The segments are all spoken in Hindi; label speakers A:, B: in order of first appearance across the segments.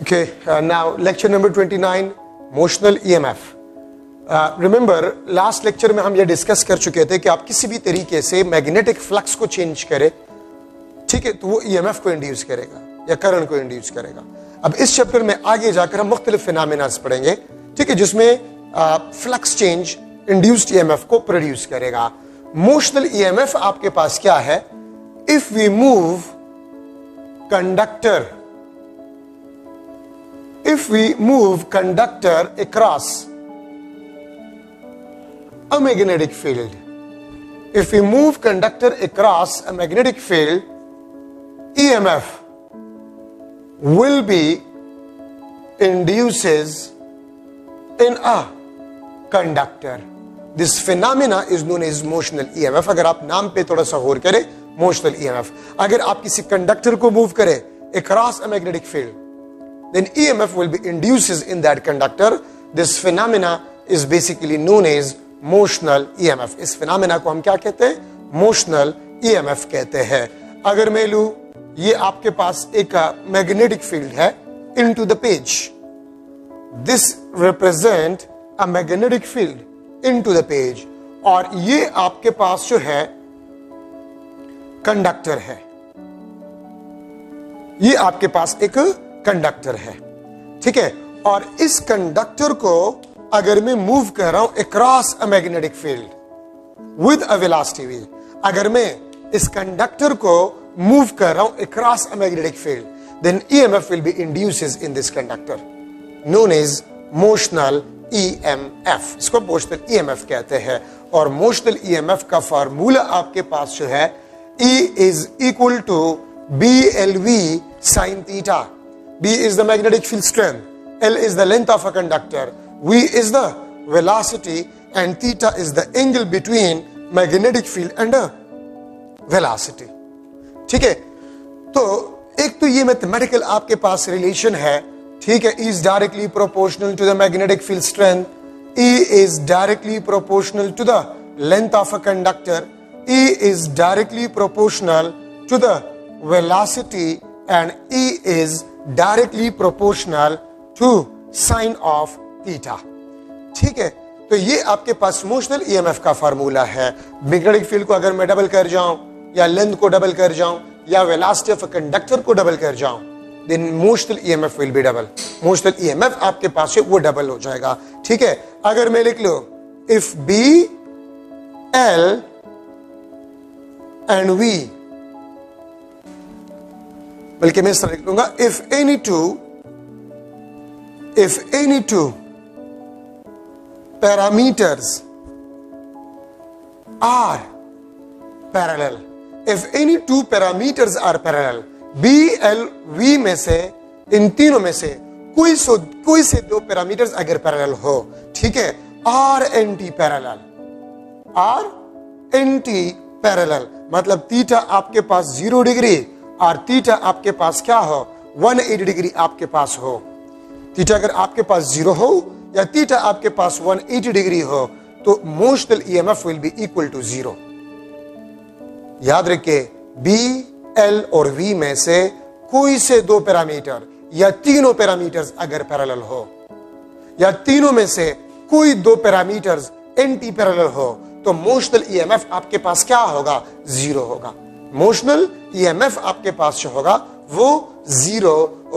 A: Okay, now lecture number 29, motional EMF. Remember, last lecture में हम ये डिस्कस कर चुके थे कि आप किसी भी तरीके से मैग्नेटिक फ्लक्स को चेंज करें, ठीक है, तो वो EMF को इंड्यूस करेगा या करंट को इंड्यूस करेगा। अब इस चैप्टर में आगे जाकर हम मुख्तलिफ फिनोमेनास पढ़ेंगे, ठीक है, जिसमें फ्लक्स चेंज इंड्यूस्ड EMF को प्रोड्यूस करेगा। मोशनल EMF आपके पास क्या है? If we move conductor, if we move conductor across a magnetic field, if we move conductor across a magnetic field, EMF will be induces in a conductor. This phenomena is known as motional EMF. अगर आप नाम पे थोड़ा सा गौर करें, motional EMF, अगर आप किसी कंडक्टर को मूव करें across a magnetic field, then EMF will be induces in that conductor. This phenomena is basically known as motional EMF. इस phenomena को हम क्या कहते हैं? Motional EMF कहते हैं। अगर मैं लूं, ये आपके पास एक magnetic field है into the page. This represent a magnetic field into the page. और ये आपके पास जो है कंडक्टर है, ये आपके पास एक कंडक्टर है, ठीक है, और इस कंडक्टर को अगर मैं मूव कर रहा हूं across a magnetic field with a velocity v, अगर मैं इस कंडक्टर को मूव कर रहा हूं across a magnetic field, then EMF will be induces in this conductor, known as motional EMF। इसको मोशनल EMF कहते हैं। और मोशनल EMF का फार्मूला आपके पास जो है, E is equal to BLV sin theta. B is the magnetic field strength, L is the length of a conductor, V is the velocity, and theta is the angle between magnetic field and a velocity. ठीक है, तो एक तो ये मैथमेटिकल आपके पास रिलेशन है, ठीक है, E is directly proportional to the magnetic field strength, E is directly proportional to the length of a conductor, E is directly proportional to the velocity, and E is directly proportional to sine of theta. ठीक है, तो ये आपके पास मोशनल EMF का फार्मूला है। मैग्नेटिक फील्ड को अगर मैं डबल कर जाऊं, या लेंथ को डबल कर जाऊं, या वेलोसिटी ऑफ कंडक्टर को डबल कर जाऊं, then motional EMF will be double. Motional EMF आपके पास है वो डबल हो जाएगा। ठीक है, अगर मैं लिख लो if B L and V, बल्कि मैं इस तरह लिख लूंगा, if any two parameters are parallel, if any two parameters are parallel, B L V में से, इन तीनों में से कोई से दो पैरामीटर्स अगर पैरेलल हो, ठीक है, are anti parallel, are anti parallel मतलब थीटा आपके पास 0 डिग्री और थीटा आपके पास क्या हो, 180 डिग्री आपके पास हो। थीटा अगर आपके पास 0 हो या थीटा आपके पास 180 डिग्री हो, तो motional EMF will be equal to 0। याद रखिए, B, L और V में से कोई से दो पैरामीटर या तीनों पैरामीटर्स अगर पैरेलल हो, या तीनों में से कोई दो पैरामीटर्स एंटी पैरेलल हो, तो मोशनल EMF आपके पास क्या होगा, 0 होगा। मोशनल EMF आपके पास जो होगा वो 0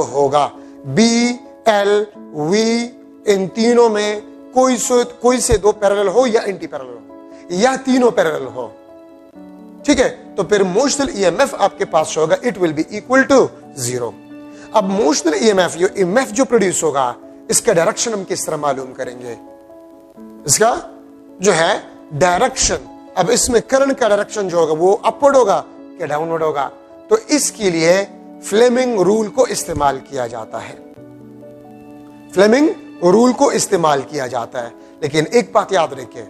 A: होगा। B, L, V इन तीनों में कोई से दो पैरेलल हो या एंटी पैरेलल हो, या तीनों पैरेलल हो, ठीक है, तो फिर मोशनल EMF आपके पास होगा, it will be equal to 0। अब मोशनल EMF जो प्रोड्यूस होगा, इसका डायरेक्शन हम किस तरह मालूम करेंगे? इसका जो है डायरेक्शन, अब इसमें करंट का डायरेक्शन जो होगा वो अपवर्ड होगा या डाउनवर्ड होगा, तो इसके लिए फ्लेमिंग रूल को इस्तेमाल किया जाता है। फ्लेमिंग रूल को इस्तेमाल किया जाता है, लेकिन एक बात याद रखिए,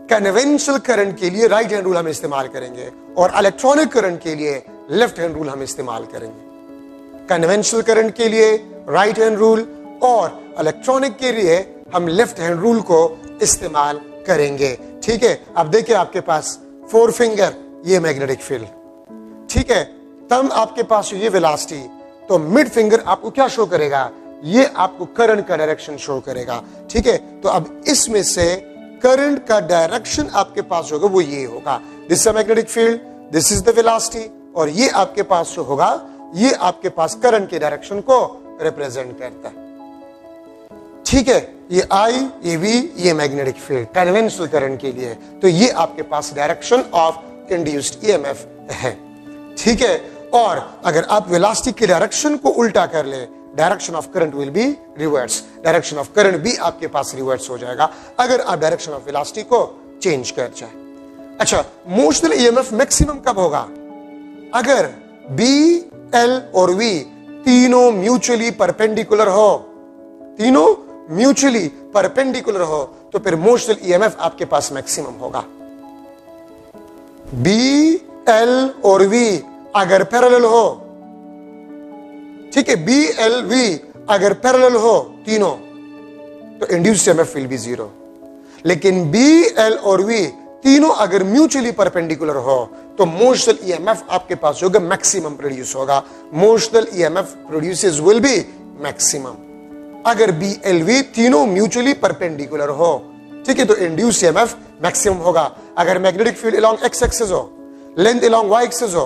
A: कन्वेंशनल करंट के लिए राइट हैंड रूल हम इस्तेमाल करेंगे और इलेक्ट्रॉनिक करंट के लिए लेफ्ट हैंड रूल हम इस्तेमाल करेंगे। कन्वेंशनल करंट के लिए राइट हैंड रूल और इलेक्ट्रॉनिक के लिए हम लेफ्ट हैंड रूल को इस्तेमाल करेंगे। ठीक है, अब देखिए आपके पास 4 फिंगर, ये मैग्नेटिक फील्ड, ठीक है, तब आपके पास ये वेलोसिटी तो मिड फिंगर आपको क्या शो करेगा? ये आपको करंट का डायरेक्शन शो करेगा। ठीक है, तो अब इसमें से करंट का डायरेक्शन आपके पास होगा वो ये होगा, this is magnetic field, this is the velocity, और ये आपके पास जो होगा ये आपके पास करंट के डायरेक्शन को रिप्रेजेंट करता है। ठीक है, ये I, ये V, ये मैग्नेटिक फील्ड कन्वेंशनल करंट के लिए, तो ये आपके पास डायरेक्शन ऑफ इंड्यूस्ड ईएमएफ है। ठीक है, और अगर आप वेलोसिटी के डायरेक्शन को उल्टा कर ले, direction of current will be reverse, direction of current भी आपके पास रिवर्स हो जाएगा अगर आप डायरेक्शन ऑफ वेलोसिटी को चेंज कर जाए। अच्छा, मोशनल ईएमएफ मैक्सिमम कब होगा? अगर B, L और V तीनों म्यूचुअली परपेंडिकुलर हो, तीनों म्यूचुअली परपेंडिकुलर हो, तो फिर मोशनल ईएमएफ आपके पास मैक्सिमम होगा। B, L और V अगर पैरेलल हो, ठीक है, B, L, V अगर पैरेलल हो तीनों, तो इंड्यूस्ड ईएमएफ विल बी 0। लेकिन B, L और V तीनों अगर म्यूचुअली परपेंडिकुलर हो, तो मोशनल ईएमएफ आपके पास होगा मैक्सिमम प्रोड्यूस होगा। Motional EMF produces will be maximum अगर B, L, V तीनों म्यूचुअली परपेंडिकुलर हो। ठीक है, तो इंड्यूस्ड ईएमएफ मैक्सिमम होगा। अगर magnetic field along x axis हो, लेंथ अलोंग y एक्सिस हो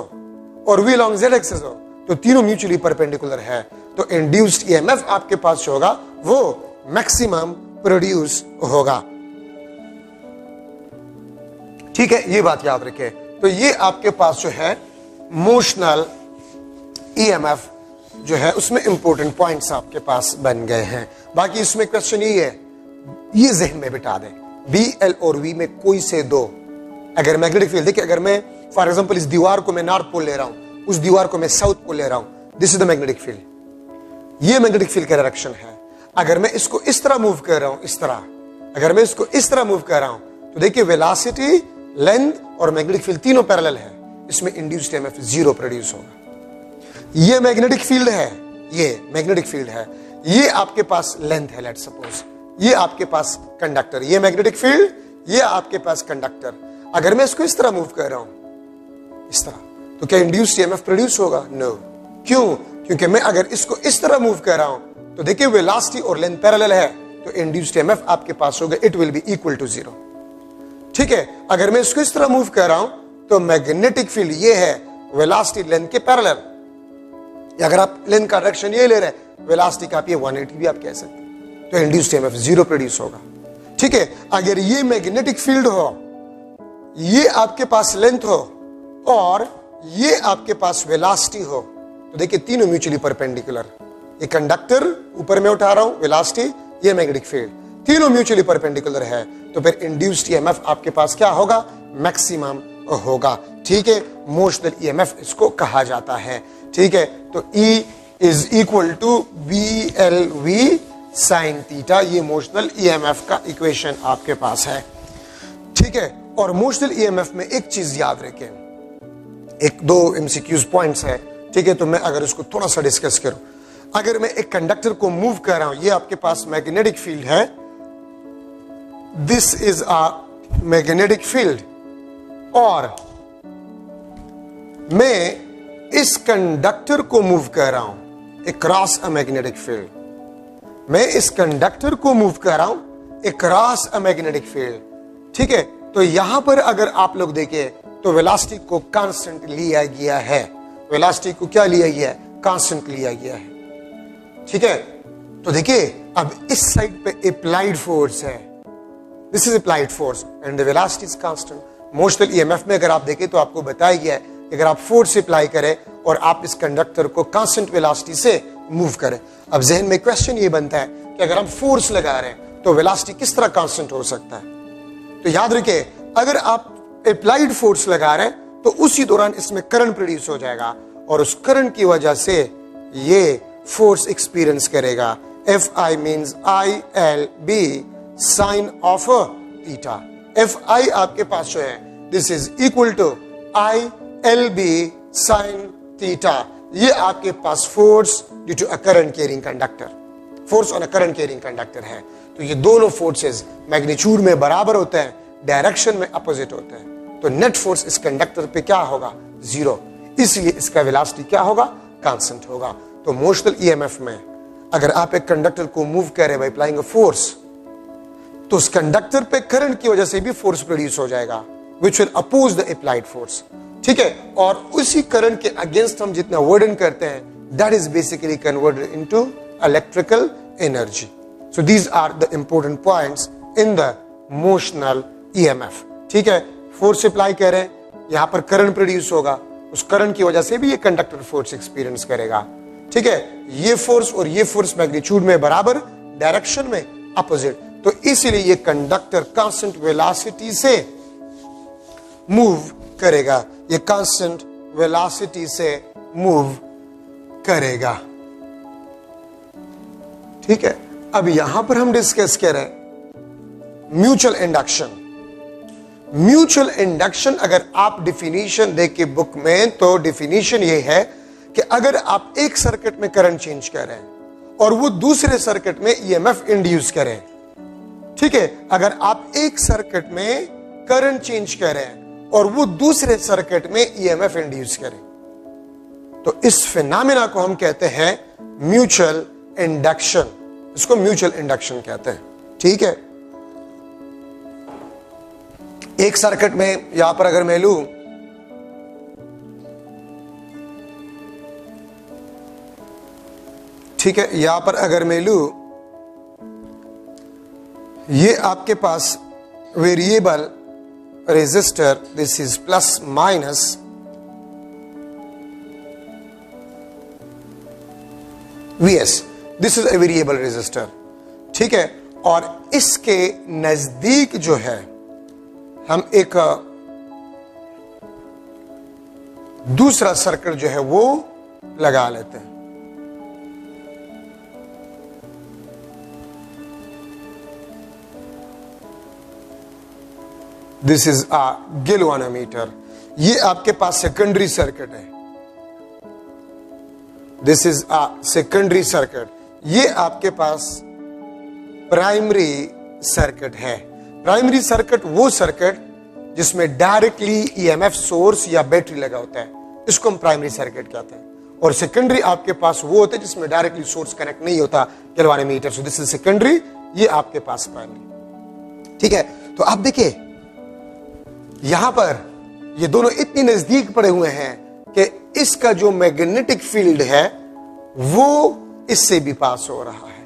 A: और V अलोंग z एक्सिस हो, तो तीनों म्यूचुअली परपेंडिकुलर है, तो इंड्यूस्ड ईएमएफ आपके पास जो होगा वो मैक्सिमम प्रोड्यूस होगा। ठीक है, ये बात याद रखें। तो ये आपके पास जो है मोशनल ईएमएफ जो है उसमें इंपॉर्टेंट पॉइंट्स आपके पास बन गए हैं। बाकी इसमें क्वेश्चन ये है, ये जहन में बिठा दें, B, L और V में कोई से दो अगर मैग्नेटिक फील्ड, देखिए अगर मैं फॉर एग्जांपल इस दीवार को मैं नॉर्थ पोल ले रहा हूं, उस दीवार को मैं साउथ पोल ले रहा हूं, this is the magnetic field, ये मैग्नेटिक फील्ड का डायरेक्शन है। अगर मैं इसको इस तरह मूव कर रहा हूं, इस तरह, अगर मैं इसको इस तरह मूव कर रहा हूं, तो देखिए वेलोसिटी, लेंथ और मैग्नेटिक फील्ड तीनों पैरेलल है, इसमें इंड्यूस्ड ईएमएफ 0 प्रोड्यूस होगा। ये मैग्नेटिक फील्ड है, ये मैग्नेटिक फील्ड है, ये आपके पास लेंथ है, लेट्स सपोज ये आपके पास कंडक्टर, ये मैग्नेटिक फील्ड, ये आपके पास कंडक्टर। अगर मैं इसको इस तरह मूव कर रहा हूं, इस तरह, तो क्या इंड्यूस्ड ईएमएफ प्रोड्यूस होगा? नो। क्यों? क्योंकि मैं अगर इसको इस तरह मूव कर रहा हूं, तो देखिए वेलोसिटी और लेंथ पैरेलल है, तो इंड्यूस्ड ईएमएफ आपके पास होगा, it will be equal to 0। ठीक है, अगर मैं इसको इस तरह मूव कर रहा हूं, तो मैग्नेटिक फील्ड ये है, वेलोसिटी लेंथ के पैरेलल, अगर आप लेंथ का डायरेक्शन ये ले रहे हैं, वेलोसिटी का आप ये 180 भी आप कह सकते हैं, तो इंड्यूस्ड ईएमएफ 0 प्रोड्यूस होगा। ठीक है, अगर ये मैग्नेटिक फील्ड हो, ये आपके पास लेंथ हो और ये आपके पास वेलोसिटी हो, तो देखिए तीनों म्यूचुअली परपेंडिकुलर, ये कंडक्टर ऊपर में उठा रहा हूं, वेलोसिटी, ये मैग्नेटिक फील्ड, तीनों म्यूचुअली परपेंडिकुलर है, तो फिर इंड्यूस्ड ईएमएफ आपके पास क्या होगा? मैक्सिमम होगा। ठीक है, मोशनल ईएमएफ इसको कहा जाता है। ठीक है, तो E is equal to BLV sine theta, ये मोशनल ईएमएफ का इक्वेशन आपके पास है। ठीक है, और मोशनल ईएमएफ में एक चीज याद रखें, एक दो एमसीक्यूज पॉइंट्स है। ठीक है, तो मैं अगर इसको थोड़ा सा डिस्कस करूं, अगर मैं एक कंडक्टर को मूव कर रहा हूं, ये आपके पास मैग्नेटिक फील्ड है, this is a magnetic field, और मैं इस कंडक्टर को मूव कर रहा हूं अक्रॉस अ मैग्नेटिक फील्ड, मैं इस कंडक्टर को मूव कर रहा हूं अक्रॉस अ मैग्नेटिक फील्ड। ठीक है, तो यहां पर अगर आप लोग देखें तो वेलोसिटी को कांस्टेंट लिया गया है, वेलोसिटी को क्या लिया गया है? कांस्टेंट लिया गया है। ठीक है, तो देखिए अब इस साइड पे अप्लाइड फोर्स है, this is applied force and the velocity is constant. Motional EMF में अगर आप देखें तो आपको बताया गया है, अगर आप फोर्स अप्लाई करें और आप इस कंडक्टर को कांस्टेंट वेलोसिटी से मूव करें। अब जहन में क्वेश्चन ये बनता है कि अगर हम फोर्स लगा रहे हैं तो वेलोसिटी किस तरह कांस्टेंट हो सकता है? तो याद रखिए, अगर आप अप्लाइड फोर्स लगा रहे हैं तो उसी दौरान इसमें करंट प्रोड्यूस हो जाएगा, और उस करंट की वजह से ये फोर्स एक्सपीरियंस करेगा। Fi means ILB sine of theta. Fi आपके पास जो है, this is equal to ILB sine theta. ये आपके पास force due to a current carrying conductor, force on a current carrying conductor है। तो ये दोनों फोर्सेस मैग्नीट्यूड में बराबर होते हैं, डायरेक्शन में अपोजिट होते हैं, तो नेट फोर्स इस कंडक्टर पे क्या होगा? 0। इसलिए इसका वेलोसिटी क्या होगा? कांस्टेंट होगा। तो मोशनल ईएमएफ में अगर आप एक कंडक्टर को मूव कर रहे हैं बाय अप्लाइंग अ फोर्स, तो उस कंडक्टर पे करंट की वजह से भी फोर्स प्रोड्यूस हो जाएगा which will oppose the applied force. ठीक है, और उसी करंट के अगेंस्ट हम जितना वर्डन करते हैं that is basically converted into electrical energy. So these are the important points in the motional EMF. ठीक है, फोर्स अप्लाई कर रहे हैं, यहां पर करंट प्रोड्यूस होगा, उस करंट की वजह से भी ये कंडक्टर फोर्स एक्सपीरियंस करेगा। ठीक है, ये फोर्स और ये फोर्स मैग्नीट्यूड में बराबर, डायरेक्शन में अपोजिट, तो इसीलिए ये कंडक्टर कांस्टेंट वेलोसिटी से मूव करेगा, ये कांस्टेंट वेलोसिटी से मूव करेगा। ठीक है, अब यहां पर हम डिस्कस करें म्यूचुअल इंडक्शन। म्यूचुअल इंडक्शन अगर आप डिफिनीशन देख के बुक में, तो डिफिनीशन ये है कि अगर आप एक सर्किट में करंट चेंज कर रहे हैं और वो दूसरे सर्किट में ईएमएफ इंड्यूस करें, ठीक है, अगर आप एक सर्किट में करंट चेंज कर रहे हैं और वो दूसरे सर्किट में ईएमएफ इंड्यूस करें, तो इस फिनोमेना को हम कहते हैं म्यूचुअल इंडक्शन। इसको म्यूचुअल इंडक्शन कहते हैं। ठीक है, एक सर्किट में यहां पर अगर मैं लूं, ठीक है, यहां पर अगर मैं लूं, ये आपके पास variable resistor, this is plus minus, VS, this is a variable resistor. ठीक है, और इसके नजदीक जो है हम एक दूसरा सर्किट जो है वो लगा लेते हैं। दिस इज अ गैल्वेनोमीटर, ये आपके पास सेकेंडरी सर्किट है। This is a secondary circuit, ये आपके पास प्राइमरी सर्किट है। प्राइमरी सर्किट वो सर्किट जिसमें डायरेक्टली ईएमएफ सोर्स या बैटरी लगा होता है, इसको हम प्राइमरी सर्किट कहते हैं। और सेकेंडरी आपके पास वो होता है जिसमें डायरेक्टली सोर्स कनेक्ट नहीं होता, galvanometer. So this is secondary, ये आपके पास प्राइमरी। ठीक है, तो आप देखिए यहां पर ये दोनों इतनी नजदीक पड़े हुए हैं कि इसका जो मैग्नेटिक फील्ड है वो इससे भी पास हो रहा है।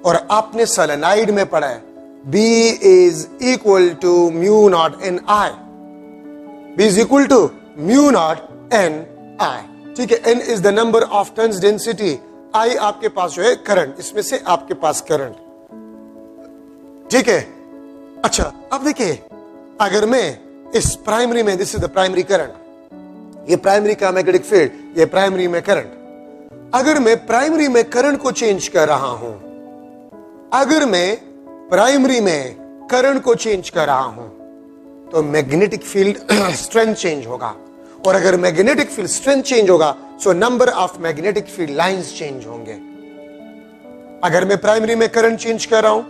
A: और आपने सोलेनॉइड में पढ़ा है B is equal to mu naught n I. B is equal to mu naught n I. ठीक है, n is the number of turns density, I आपके पास जो है करंट, इसमें से आपके पास करंट। ठीक है, अच्छा अब देखिए अगर मैं इस प्राइमरी में, this is the primary current, ये प्राइमरी का मैग्नेटिक फील्ड, ये प्राइमरी में करंट, अगर मैं प्राइमरी में करंट को चेंज कर रहा हूं, अगर मैं प्राइमरी में करंट को चेंज कर रहा हूं, तो मैग्नेटिक फील्ड स्ट्रेंथ चेंज होगा। और अगर मैग्नेटिक फील्ड स्ट्रेंथ चेंज होगा, so number of magnetic field lines change होंगे। अगर मैं प्राइमरी में करंट चेंज कर रहा हूं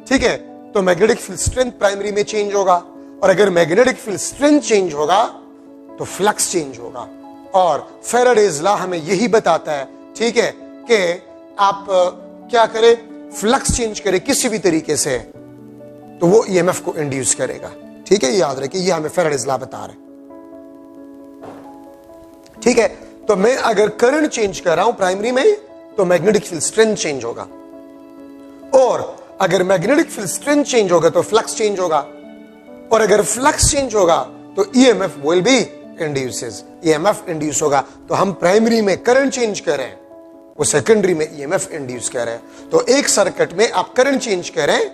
A: ठीक है, तो मैग्नेटिक फील्ड स्ट्रेंथ प्राइमरी में चेंज होगा। और अगर मैग्नेटिक फील्ड स्ट्रेंथ चेंज होगा तो फ्लक्स चेंज होगा। और फैराडेज लॉ हमें यही बताता है, ठीक है, कि आप क्या करें, फ्लक्स चेंज करे किसी भी तरीके से, तो वो ईएमएफ को इंड्यूस करेगा। ठीक है, याद रखिए, ये हमें फैराडेज लॉ बता रहे। ठीक है, तो मैं अगर करंट चेंज कर रहा हूं प्राइमरी में, तो मैग्नेटिक फील्ड स्ट्रेंथ चेंज होगा। और अगर मैग्नेटिक फील्ड स्ट्रेंथ चेंज होगा तो फ्लक्स चेंज होगा। और अगर फ्लक्स चेंज होगा तो EMF will be induces, EMF induce होगा। तो हम प्राइमरी में करंट चेंज कर रहे हैं, वो सेकेंडरी में ईएमएफ इंड्यूस कर रहे हैं। तो एक सर्किट में आप करंट चेंज करें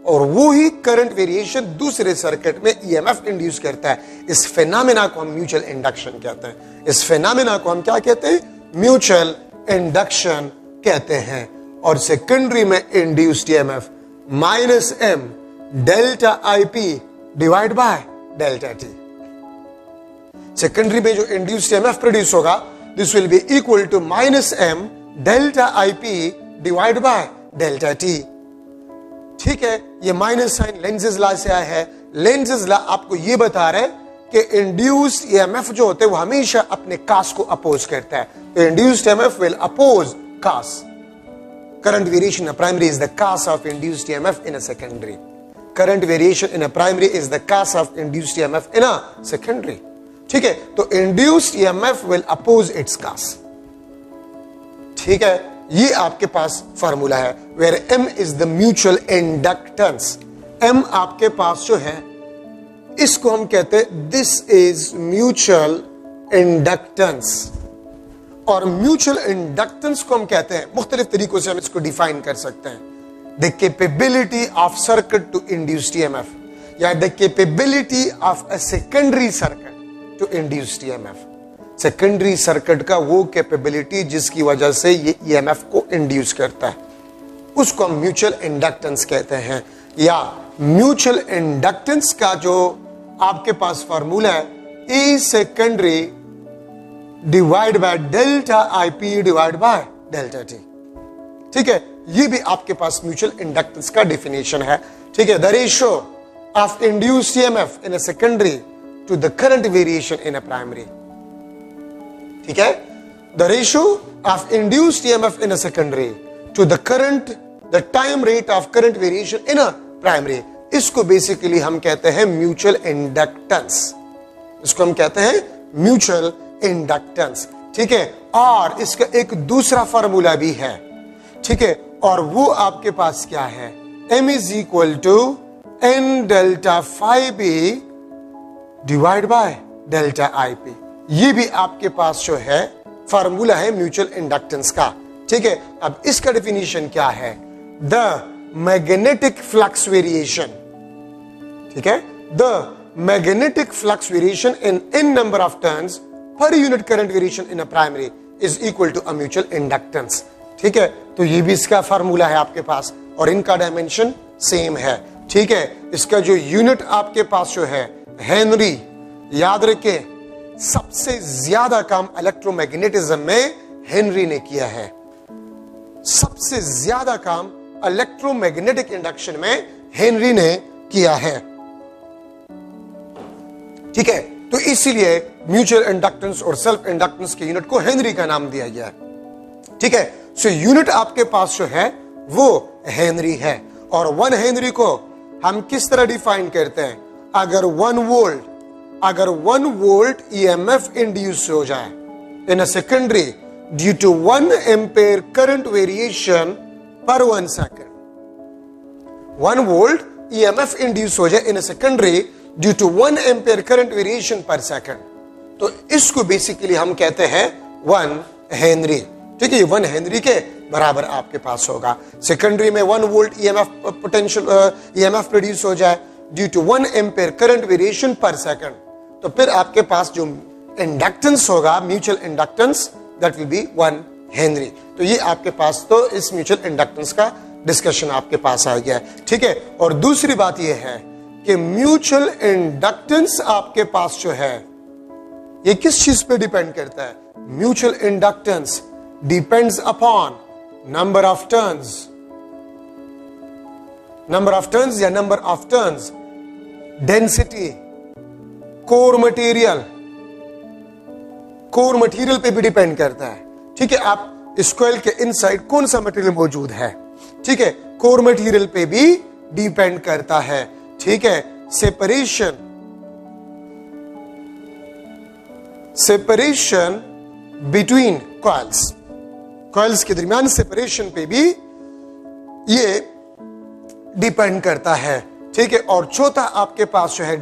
A: और वो ही करंट वेरिएशन दूसरे सर्किट में ईएमएफ इंड्यूस करता है। इस फिनोमेना को हम म्यूचुअल इंडक्शन कहते हैं। इस फिनोमेना को हम क्या कहते हैं, म्यूचुअल इंडक्शन कहते हैं। और सेकेंडरी में induced EMF minus M delta IP divide by delta T. Secondary में जो इंड्यूस्ड ईएमएफ प्रोड्यूस होगा, this will be equal to minus M delta IP divide by delta T. ठीक है, ये माइनस साइन लेंजेस लॉ से आया है। लेंजेस लॉ आपको ये बता रहे कि इंड्यूस्ड ईएमएफ जो होते हैं वो हमेशा अपने कास्ट को अपोज करता है। तो induced EMF will oppose cause. Current variation in a primary is the cause of induced EMF in a secondary. Current variation in a primary is the cause of induced EMF in a secondary. ठीक है, तो induced EMF will oppose its cause. ठीक है, ये आपके पास फार्मूला है. Where M is the mutual inductance. M आपके पास जो है इसको हम कहते हैं this is mutual inductance. और म्यूचुअल इंडक्टेंस को हम कहते हैं, मुख्तलिफ तरीकों से हम इसको डिफाइन कर सकते हैं. The capability of circuit to induced EMF, या the capability of a secondary circuit to induced EMF. Secondary circuit का वो कैपेबिलिटी जिसकी वजह से ये EMF को इंड्यूस करता है, उसको हम म्यूचुअल इंडक्टेंस कहते हैं. या म्यूचुअल इंडक्टेंस का जो आपके पास फार्मूला है, E secondary divide by delta IP divide by delta T. ठीक है, ये भी आपके पास म्यूचुअल इंडक्टेंस का डेफिनेशन है. ठीक है, the ratio of induced EMF in a secondary to the current variation in a primary. ठीक है, the ratio of induced EMF in a secondary to the current, the time rate of current variation in a primary, इसको बेसिकली हम कहते हैं म्यूचुअल इंडक्टेंस. इसको हम कहते हैं म्यूचुअल इंडक्टेंस. ठीक है, और इसका एक दूसरा फार्मूला भी है. ठीक है, और वो आपके पास क्या है, M is equal to N delta phi B divide by delta IP. ये भी आपके पास जो है फार्मूला है म्यूचुअल इंडक्टेंस का. ठीक है, अब इसका डेफिनेशन क्या है, द मैग्नेटिक फ्लक्स वेरिएशन. ठीक है, the magnetic flux variation in number of turns per unit current variation in a primary is equal to a mutual inductance. ठीक है, तो ये भी इसका फार्मूला है आपके पास, और इनका डायमेंशन सेम है. ठीक है, इसका जो यूनिट आपके पास जो है हेनरी, याद रखे सबसे ज्यादा काम इलेक्ट्रोमैग्नेटिज्म में हेनरी ने किया है. सबसे ज्यादा काम इलेक्ट्रोमैग्नेटिक इंडक्शन में हेनरी ने किया है. ठीक है, तो इसीलिए म्यूचुअल इंडक्टेंस और सेल्फ इंडक्टेंस के यूनिट को हेनरी का नाम दिया गया है. ठीक है, सो यूनिट आपके पास जो है वो हेनरी है. और 1 हेनरी को हम किस तरह डिफाइन करते हैं, अगर 1 वोल्ट EMF इंड्यूस हो जाए in a secondary due to 1 ampere current variation पर 1 सेकेंड. 1 वोल्ट EMF इंड्यूस हो जाए in a secondary due to 1 ampere current variation पर सेकेंड, तो इसको बेसिकली हम कहते हैं 1 हेनरी. ठीक है, 1 हेनरी के बराबर आपके पास होगा. सेकेंडरी में 1 volt EMF potential EMF produce हो जाए due to 1 ampere current variation पर सेकेंड, तो फिर आपके पास जो इंडक्टेंस होगा mutual inductance, that will be 1 henry. तो ये आपके पास तो इस म्यूचुअल इंडक्टेंस का डिस्कशन आपके पास आ गया. ठीक है, और दूसरी बात यह है कि म्यूचुअल इंडक्टेंस आपके पास जो है ये किस चीज पे डिपेंड करता है, mutual inductance depends upon number of turns. Number of turns या number of turns, density, core material पे भी डिपेंड करता है. ठीक है, आप इस कॉइल के इनसाइड कौन सा मटेरियल मौजूद है, ठीक है, कोर मटेरियल पे भी डिपेंड करता है. ठीक है, सेपरेशन बिटवीन कॉइल्स के दरमियान सेपरेशन पे भी ये डिपेंड करता है. ठीक है, और चौथा आपके पास जो है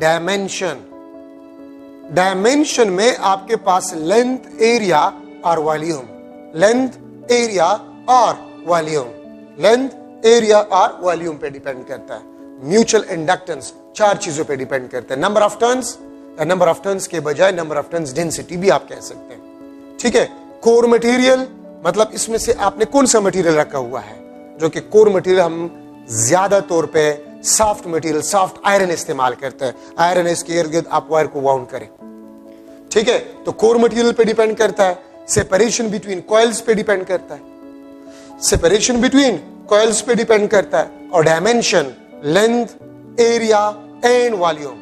A: डायमेंशन में आपके पास लेंथ, एरिया और वॉल्यूम. लेंथ, एरिया और वॉल्यूम पे डिपेंड करता है. म्यूचुअल इंडक्टेंस 4 चीजों पे डिपेंड करता है. नंबर ऑफ टर्न्स के बजाय नंबर ऑफ टर्न्स डेंसिटी भी आप कह सकते हैं. ठीक है, कोर मटेरियल मतलब इसमें से आपने कौन सा मटेरियल रखा हुआ है, जो कि कोर मटेरियल हम ज्यादा तौर पे सॉफ्ट मटेरियल, सॉफ्ट आयरन इस्तेमाल करते हैं. आयरन इसके इर्द गिर्द आप वायर को वाउंड करें. ठीक है, तो कोर मटेरियल पे डिपेंड करता है. सेपरेशन बिटवीन कॉइल्स पे डिपेंड करता है. और dimension, length, area and volume.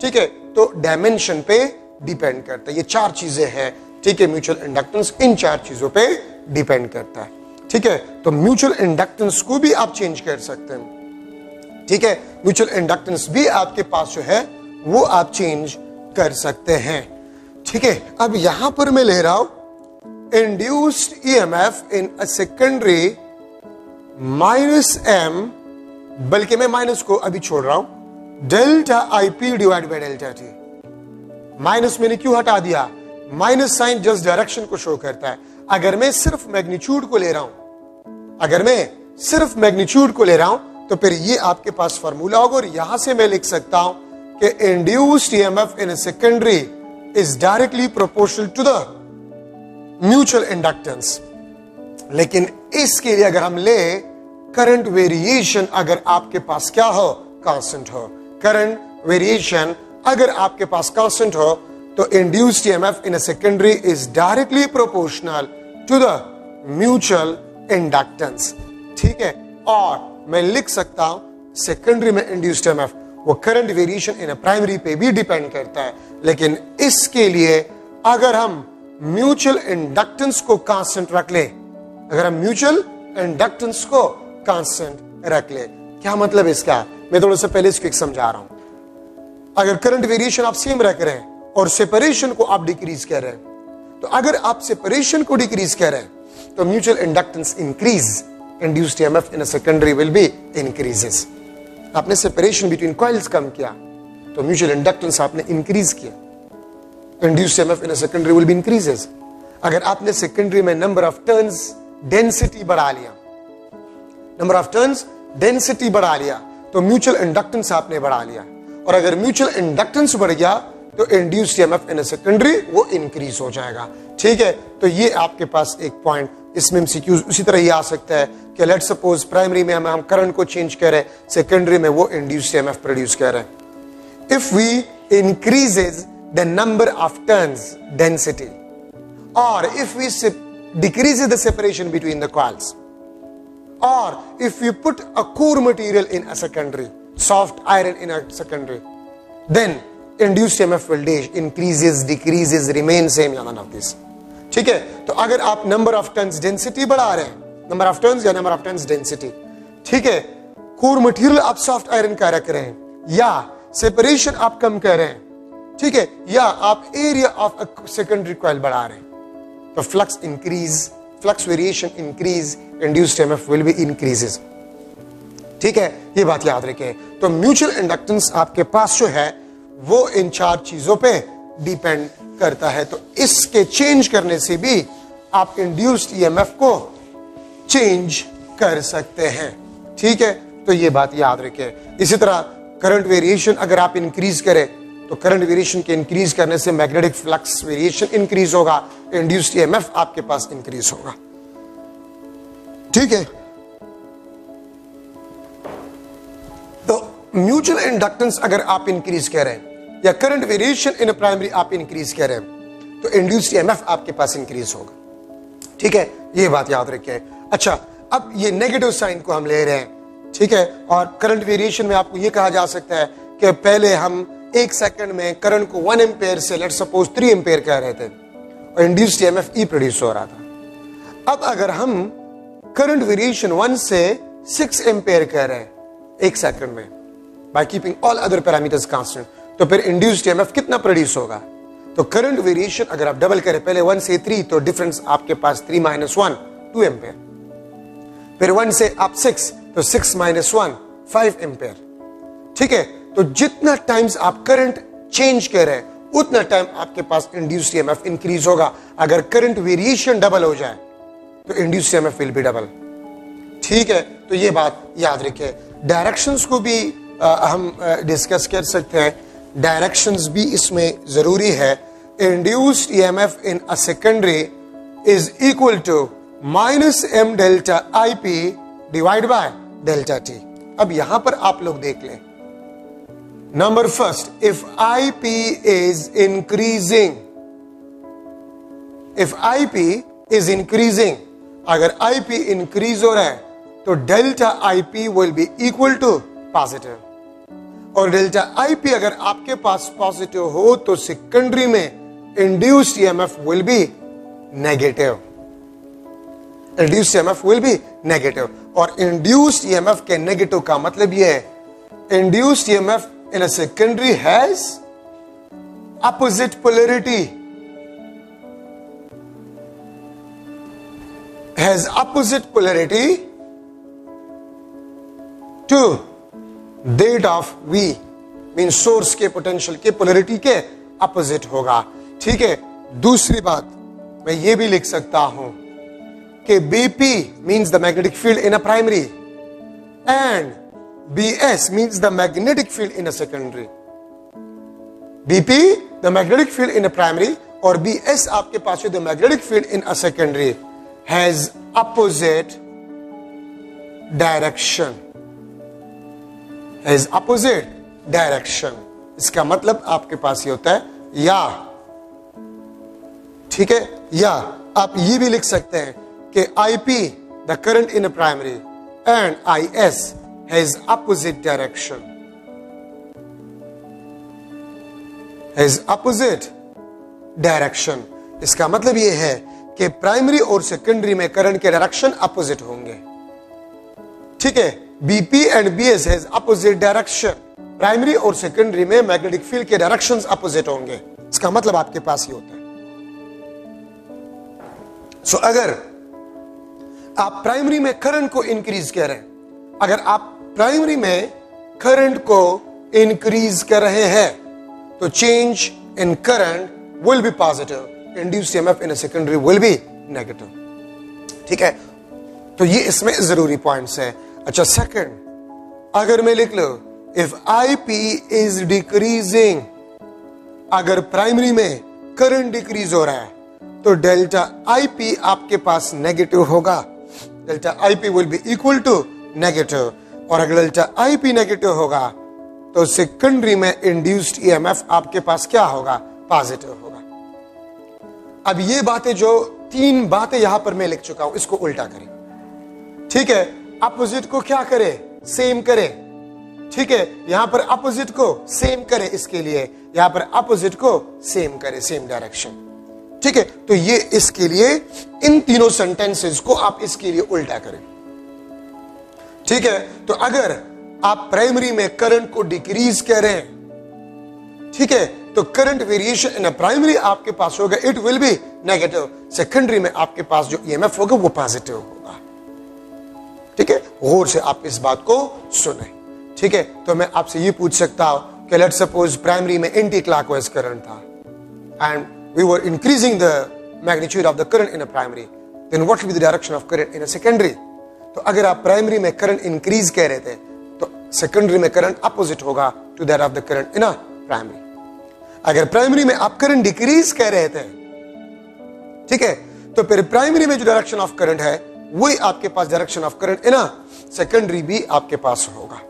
A: ठीक है, तो डायमेंशन पे डिपेंड करता है। ये 4 चीजें हैं, ठीक है। म्यूचुअल इंडक्टेंस इन 4 चीजों पे डिपेंड करता है, ठीक है। तो म्यूचुअल इंडक्टेंस को भी आप चेंज कर सकते हैं, ठीक है। म्यूचुअल इंडक्टेंस भी आपके पास जो है वो आप चेंज कर सकते हैं, ठीक है। अब यहां पर मैं ले रहा हूं induced EMF in a secondary minus M, बल्कि मैं माइनस को अभी छोड़ रहा हूं, delta IP divide by delta T. Minus मैंने क्यों हटा दिया? माइनस साइन जस्ट डायरेक्शन को शो करता है। अगर मैं सिर्फ मैग्नीट्यूड को ले रहा हूं, अगर मैं सिर्फ मैग्नीट्यूड को ले रहा हूं, तो फिर ये आपके पास फार्मूला होगा और यहां से मैं लिख सकता हूं कि induced EMF in a secondary is directly proportional to the mutual inductance. लेकिन इसके लिए अगर हम ले करंट वेरिएशन, अगर आपके पास क्या हो? कांस्टेंट हो। करंट वेरिएशन अगर आपके पास कांस्टेंट हो तो induced EMF in a secondary is directly proportional to the mutual inductance, ठीक है। और मैं लिख सकता हूं सेकेंडरी में इंड्यूस्ड ईएमएफ वो current variation in a primary पे भी डिपेंड करता है, लेकिन इसके लिए अगर हम म्यूचुअल इंडक्टेंस को कांस्टेंट रख ले, अगर हम म्यूचुअल इंडक्टेंस को कांस्टेंट रख ले, क्या मतलब इसका? मैं थोड़ा सा पहले इसको एक समझा रहा हूं। अगर करंट वेरिएशन आप सेम रख रहे हैं और सेपरेशन को आप डिक्रीज कर रहे हैं, तो अगर आप सेपरेशन को डिक्रीज कर रहे हैं तो mutual inductance increase, induced EMF in a secondary will be increases. आपने सेपरेशन बिटवीन कॉइल्स कम किया तो म्यूचुअल इंडक्टेंस आपने इंक्रीज किया, induced EMF in a secondary will be increases. अगर आपने सेकेंडरी में नंबर ऑफ टर्न्स डेंसिटी बढ़ा लिया, नंबर ऑफ टर्न्स डेंसिटी बढ़ा लिया, तो म्यूचुअल इंडक्टेंस आपने बढ़ा लिया। और अगर म्यूचुअल इंडक्टेंस बढ़ गया तो induced EMF in a secondary वो इंक्रीज हो जाएगा, ठीक है। तो ये आपके पास एक पॉइंट, इसमें एमसीक्यूज उसी तरह ही आ सकता है कि लेट्स सपोज प्राइमरी में हम करंट को चेंज कर रहे हैं, सेकेंडरी में वो इंड्यूस्ड ईएमएफ प्रोड्यूस कर रहे हैं। If we increases the number of turns density और if we decreases the separation between the coils, or if you put a core material in a secondary, soft iron in a secondary, then induced EMF will increases, decreases, remain same, या none of this, ठीक है। तो अगर आप नंबर ऑफ टर्न्स डेंसिटी बढ़ा रहे हैं, नंबर ऑफ टर्न्स या नंबर ऑफ टर्न्स डेंसिटी, ठीक है, कोर मटेरियल आप सॉफ्ट आयरन का रख रहे हैं या सेपरेशन आप कम कर रहे हैं, ठीक है, या आप area of a secondary coil बढ़ा रहे हैं, तो flux increase, flux variation increase, induced EMF will B increases, ठीक है। ये बात याद रखें। तो म्यूचुअल इंडक्टेंस आपके पास जो है वो इन 4 चीजों पे डिपेंड करता है। तो इसके चेंज करने से भी आप इंड्यूस्ड ईएमएफ को चेंज कर सकते हैं, ठीक है। तो ये बात याद रखें। इसी तरह करंट वेरिएशन अगर आप इंक्रीज करें तो करंट वेरिएशन के इंक्रीज करने से मैग्नेटिक फ्लक्स वेरिएशन इंक्रीज होगा, इंड्यूस्ड ईएमएफ आपके पास इंक्रीज होगा, ठीक है। तो म्यूचुअल इंडक्टेंस अगर आप इंक्रीज करें या करंट वेरिएशन इन प्राइमरी आप इंक्रीज करें तो इंड्यूस्ड ईएमएफ आपके पास इंक्रीज होगा, ठीक है। ये बात याद रखिए। अच्छा, अब ये नेगेटिव साइन को हम ले रहे हैं, ठीक है। और करंट वेरिएशन में आपको ये कहा जा सकता है कि पहले हम 1 सेकंड में करंट को 1 एम्पेयर से लेट्स सपोज 3 एम्पेयर कह रहे थे और इंड्यूस्ड ईएमएफ ई प्रोड्यूस हो रहा था। अब अगर हम करंट वेरिएशन 1 से 6 एम्पेयर कह रहे हैं 1 सेकंड में by keeping all other parameters constant, तो फिर इंड्यूस्ड ईएमएफ कितना प्रोड्यूस होगा? तो करंट वेरिएशन अगर आप डबल करें, पहले 1 से 3 तो डिफरेंस आपके पास 3 - 1 2 एम्पेयर, फिर 1 से आप 6 तो 6 - 1 5 एम्पेयर, ठीक है। तो जितना टाइम्स आप करंट चेंज कर रहे हैं उतना टाइम आपके पास इंड्यूस्ड ईएमएफ इंक्रीज होगा। अगर करंट वेरिएशन डबल हो जाए तो induced EMF will be double, ठीक है। तो ये बात याद रखें। डायरेक्शंस को भी हम डिस्कस कर सकते हैं, डायरेक्शंस भी इसमें जरूरी है। Induced EMF in a secondary is equal to -m delta IP divide by delta T। अब यहां पर आप लोग देख लें, number first, if IP is increasing, if IP is increasing, अगर IP इंक्रीज हो रहा है तो delta IP will be equal to positive. और डेल्टा IP अगर आपके पास पॉजिटिव हो तो सेकेंडरी में induced EMF will B negative. Induced EMF will B negative, और इंड्यूस्ड EMF के नेगेटिव का मतलब यह है induced EMF in a secondary has opposite polarity, has opposite polarity to that of V, means source के पोटेंशियल के पोलरिटी के अपोजिट होगा। ठीक है, दूसरी बात मैं ये भी लिख सकता हूं कि BP means the magnetic field in a primary and BS means the magnetic field in a secondary। BP the magnetic field in a primary और BS आपके पास है the magnetic field in a secondary has opposite direction, has opposite direction। इसका मतलब आपके पास ये होता है या, ठीक है, या आप ये भी लिख सकते हैं कि IP the current in a primary and IS has opposite direction, has opposite direction। इसका मतलब यह है कि प्राइमरी और सेकेंडरी में करंट के डायरेक्शन अपोजिट होंगे। ठीक है, BP and BS has opposite direction, primary और सेकेंडरी में मैग्नेटिक फील्ड के डायरेक्शंस अपोजिट होंगे। इसका मतलब आपके पास ये होता है। सो अगर आप प्राइमरी में करंट को इंक्रीज कर रहे हैं, अगर आप प्राइमरी में करंट को इंक्रीज कर रहे हैं तो change in current will B positive, induced EMF in a secondary will be negative. ठीक है, तो ये इसमें जरूरी पॉइंट्स है। अच्छा, सेकंड, अगर मैं लिख लो इफ IP इज डिक्रीजिंग, अगर प्राइमरी में करंट डिक्रीज हो रहा है तो डेल्टा IP आपके पास नेगेटिव होगा, delta IP will be equal to negative, और अगर डेल्टा IP नेगेटिव होगा तो सेकेंडरी में इंड्यूस्ड EMF आपके पास क्या होगा, पॉजिटिव होगा। अब ये बातें जो तीन बातें यहां पर मैं लिख चुका हूं, इसको उल्टा करें। ठीक है, अपोजिट को क्या करे, सेम करे। ठीक है, यहां पर अपोजिट को सेम करे, इसके लिए यहां पर अपोजिट को सेम करे, सेम डायरेक्शन। ठीक है, तो ये इसके लिए इन तीनों सेंटेंसेस को आप इसके लिए उल्टा करें। ठीक है, तो अगर आप प्राइमरी में करंट को डिक्रीज करें, ठीक है, तो करंट वेरिएशन इन प्राइमरी आपके पास होगा, it will B negative. Secondary में आपके पास जो EMF होगा वो पॉजिटिव होगा। ठीक है, गौर से आप इस बात को सुने। ठीक है, तो मैं आपसे ये पूछ सकता हूं कि लेट्स सपोज प्राइमरी में एंटी क्लॉकवाइज करंट था and we were increasing the magnitude of the current in a primary, then what will be the direction of current in a secondary. तो अगर आप प्राइमरी में करंट इंक्रीज कर रहे थे तो सेकेंडरी में करंट अपोजिट होगा to that of the current in a primary. अगर प्राइमरी में आप करंट डिक्रीज कर रहे थे, ठीक है, तो फिर प्राइमरी में जो डायरेक्शन ऑफ करंट है वही आपके पास direction of current in a secondary भी आपके पास होगा।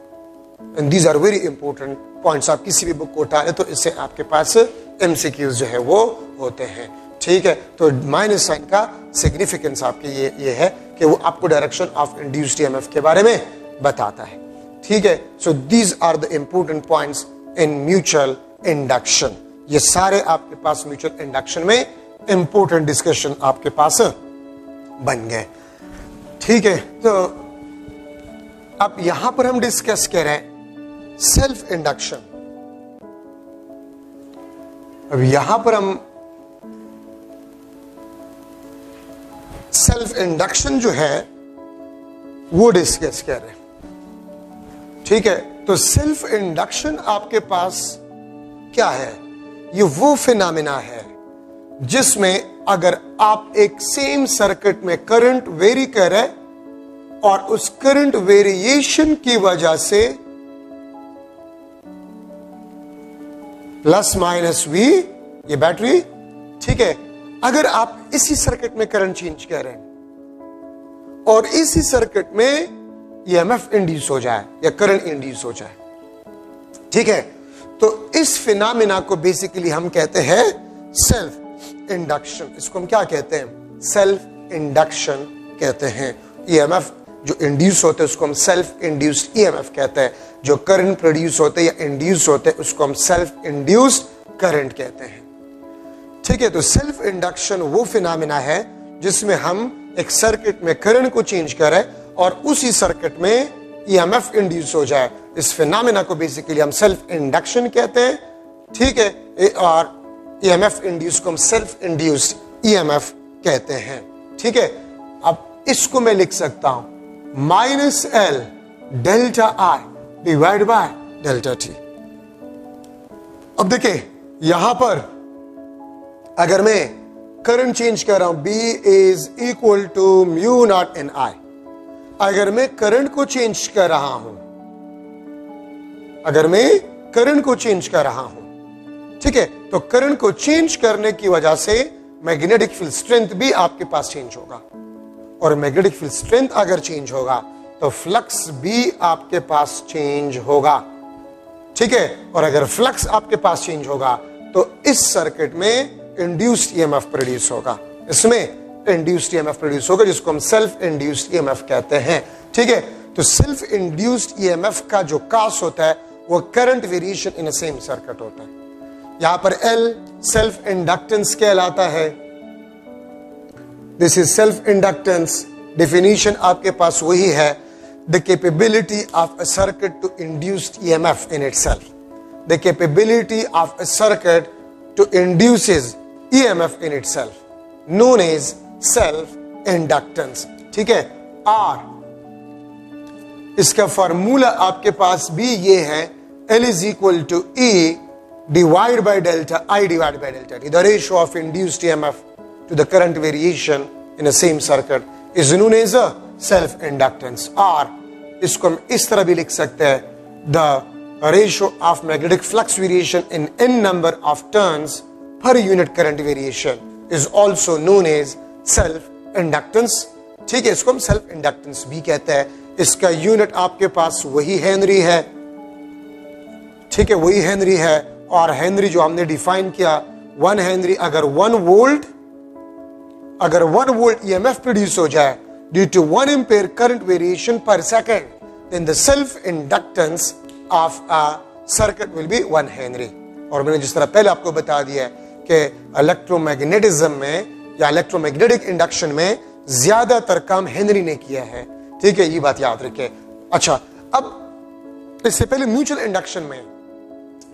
A: And these are very important points. आप किसी भी बुक को उठा ले तो इससे आपके पास MCQs जो है वो होते हैं। ठीक है, तो माइनस साइन का सिग्निफिकेंस आपके ये है कि वो आपको डायरेक्शन ऑफ इंड्यूस्ड EMF के बारे में बताता है। ठीक है, so these are the important points in mutual induction. ये सारे आपके पास म्यूचुअल इंडक्शन में इंपॉर्टेंट डिस्कशन आपके पास बन गए। ठीक है, तो अब यहां पर हम डिस्कस कर रहे हैं सेल्फ इंडक्शन। अब यहां पर हम सेल्फ इंडक्शन जो है वो डिस्कस कर रहे हैं। ठीक है, तो सेल्फ इंडक्शन आपके पास क्या है, ये वो फिनोमेना है जिसमें अगर आप एक सेम सर्किट में करंट वेरी कर रहे और उस करंट वेरिएशन की वजह से प्लस माइनस V ये बैटरी, ठीक है, अगर आप इसी सर्किट में करंट चेंज कर रहे हैं और इसी सर्किट में EMF इंड्यूस हो जाए या करंट इंड्यूस हो जाए, ठीक है, तो इस फिनोमेना को बेसिकली हम कहते हैं सेल्फ इंडक्शन। इसको हम क्या कहते हैं, सेल्फ इंडक्शन कहते हैं। EMF जो इंड्यूस होते हैं उसको हम सेल्फ इंड्यूस्ड ईएमएफ कहते हैं, जो करंट प्रोड्यूस होते हैं या इंड्यूस होते हैं उसको हम सेल्फ इंड्यूस्ड करंट कहते हैं। ठीक है, तो सेल्फ इंडक्शन वो फिनोमेना है जिसमें हम एक सर्किट में करंट को चेंज करें और उसी सर्किट में ईएमएफ इंड्यूस हो जाए। इस फिनोमेना को बेसिकली हम सेल्फ इंडक्शन कहते हैं। ठीक है, और ईएमएफ इंड्यूस को हम सेल्फ इंड्यूस्ड ईएमएफ कहते हैं। ठीक है, अब इसको मैं लिख सकता हूं -L delta I divide by delta T। अब देखिए यहां पर अगर मैं करंट चेंज कर रहा हूं B is equal to mu naught n I, अगर मैं करंट को चेंज कर रहा हूं, अगर मैं करंट को चेंज कर रहा हूं, ठीक है, तो करंट को चेंज करने की वजह से मैग्नेटिक फील्ड स्ट्रेंथ भी आपके पास चेंज होगा, और मैग्नेटिक फील्ड स्ट्रेंथ अगर चेंज होगा तो फ्लक्स भी आपके पास चेंज होगा। ठीक है, और अगर फ्लक्स आपके पास चेंज होगा तो इस सर्किट में इंड्यूस्ड ईएमएफ प्रोड्यूस होगा, इसमें इंड्यूस्ड ईएमएफ प्रोड्यूस होगा जिसको हम सेल्फ इंड्यूस्ड ईएमएफ कहते हैं। ठीक है, तो सेल्फ इंड्यूस्ड ईएमएफ का जो कास होता है वो current variation in a same circuit होता है। यहां पर L सेल्फ इंडक्टेंस कहलाता है। This is self inductance, definition आपके पास वही है, the capability of a circuit to induced EMF in itself, the capability of a circuit to induces EMF in itself, known as self inductance. ठीक है, और इसका फार्मूला आपके पास भी ये है, L is equal to E divided by delta I divided by delta T. The ratio of induced EMF to the current variation in a same circuit is known as a self inductance. और इसको हम इस तरह भी लिख सकते हैं, the ratio of magnetic flux variation in n number of turns per unit current variation is also known as self inductance. ठीक है, इसको हम सेल्फ इंडक्टेंस भी कहते हैं। इसका यूनिट आपके पास वही हेनरी है। ठीक है, वही हेनरी है, और हेनरी जो हमने डिफाइन किया 1 हेनरी, अगर 1 वोल्ट ईएमएफ प्रोड्यूस हो जाए due to 1 ampere current variation पर second, then the self inductance of a circuit will be 1 henry. और मैंने जिस तरह पहले आपको बता दिया कि इलेक्ट्रोमैग्नेटिज्म में या इलेक्ट्रोमैग्नेटिक इंडक्शन में ज्यादातर काम हेनरी ने किया है। ठीक है, ये बात याद रखें। अच्छा, अब इससे पहले म्यूचुअल इंडक्शन में,